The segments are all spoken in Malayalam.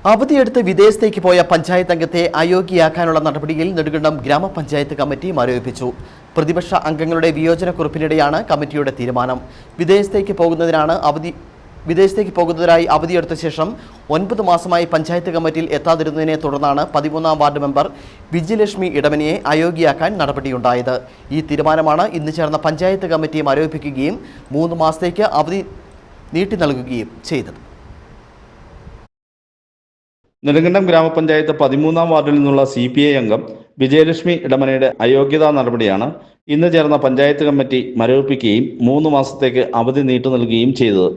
അവധിയെടുത്ത് വിദേശത്തേക്ക് പോയ പഞ്ചായത്ത് അംഗത്തെ അയോഗ്യയാക്കാനുള്ള നടപടിയിൽ നെടുങ്കണ്ടം ഗ്രാമപഞ്ചായത്ത് കമ്മിറ്റി മരവിപ്പിച്ചു. പ്രതിപക്ഷ അംഗങ്ങളുടെ വിയോജനക്കുറിപ്പിനിടെയാണ് കമ്മിറ്റിയുടെ തീരുമാനം. വിദേശത്തേക്ക് പോകുന്നതിനായി അവധിയെടുത്ത ശേഷം 9 മാസമായി പഞ്ചായത്ത് കമ്മിറ്റിയിൽ എത്താതിരുന്നതിനെ തുടർന്നാണ് 13ാം വാർഡ് മെമ്പർ വിജയലക്ഷ്മി ഇടമനിയെ അയോഗ്യയാക്കാൻ നടപടിയുണ്ടായത്. ഈ തീരുമാനമാണ് ഇന്ന് ചേർന്ന പഞ്ചായത്ത് കമ്മിറ്റി മരവിപ്പിക്കുകയും 3 മാസത്തേക്ക് അവധി നീട്ടി നൽകുകയും ചെയ്തത്. നെടുങ്കണ്ടം ഗ്രാമപഞ്ചായത്ത് 13ാം വാർഡിൽ നിന്നുള്ള CPI അംഗം വിജയലക്ഷ്മി ഇടമനയുടെ അയോഗ്യതാ നടപടിയാണ് ഇന്ന് ചേർന്ന പഞ്ചായത്ത് കമ്മിറ്റി മരവിപ്പിക്കുകയും 3 മാസത്തേക്ക് അവധി നീട്ടി നൽകുകയും ചെയ്തത്.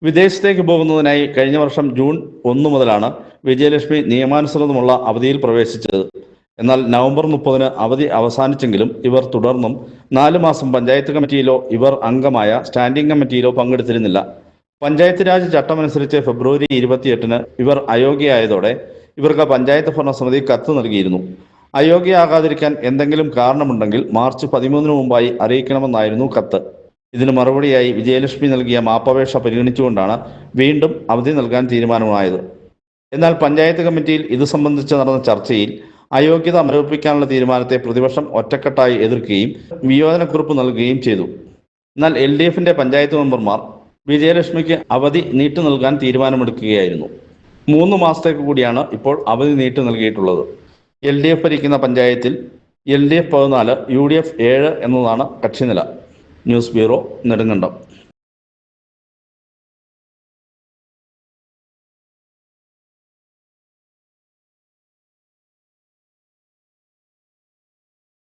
വിദേശത്തേക്ക് പോകുന്നതിനായി കഴിഞ്ഞ വർഷം ജൂൺ 1 മുതലാണ് വിജയലക്ഷ്മി നിയമാനുസൃതമുള്ള അവധിയിൽ പ്രവേശിച്ചത്. എന്നാൽ നവംബർ 30-ന് അവധി അവസാനിച്ചെങ്കിലും ഇവർ തുടർന്നും 4 മാസം പഞ്ചായത്ത് കമ്മിറ്റിയിലോ ഇവർ അംഗമായ സ്റ്റാൻഡിംഗ് കമ്മിറ്റിയിലോ പങ്കെടുത്തിരുന്നില്ല. പഞ്ചായത്ത് രാജ് ചട്ടമനുസരിച്ച് ഫെബ്രുവരി 28-ന് ഇവർ അയോഗ്യയായതോടെ ഇവർക്ക് പഞ്ചായത്ത് ഭരണസമിതി കത്ത് നൽകിയിരുന്നു. അയോഗ്യയാകാതിരിക്കാൻ എന്തെങ്കിലും കാരണമുണ്ടെങ്കിൽ മാർച്ച് 13-ന് മുമ്പായി അറിയിക്കണമെന്നായിരുന്നു കത്ത്. ഇതിന് മറുപടിയായി വിജയലക്ഷ്മി നൽകിയ മാപ്പപേക്ഷ പരിഗണിച്ചുകൊണ്ടാണ് വീണ്ടും അവധി നൽകാൻ തീരുമാനമായത്. എന്നാൽ പഞ്ചായത്ത് കമ്മിറ്റിയിൽ ഇത് സംബന്ധിച്ച് നടന്ന ചർച്ചയിൽ അയോഗ്യത മരവിപ്പിക്കാനുള്ള തീരുമാനത്തെ പ്രതിപക്ഷം ഒറ്റക്കെട്ടായി എതിർക്കുകയും വിയോജനക്കുറിപ്പ് നൽകുകയും ചെയ്തു. എന്നാൽ LDF-ന്റെ പഞ്ചായത്ത് മെമ്പർമാർ വിജയലക്ഷ്മിക്ക് അവധി നീട്ടി നൽകാൻ തീരുമാനമെടുക്കുകയായിരുന്നു. 3 മാസത്തേക്ക് കൂടിയാണ് ഇപ്പോൾ അവധി നീട്ടി നൽകിയിട്ടുള്ളത്. LDF ഭരിക്കുന്ന പഞ്ചായത്തിൽ LDF 14, UDF 7 എന്നതാണ് കക്ഷിനില. News bureau, Nedumkandam.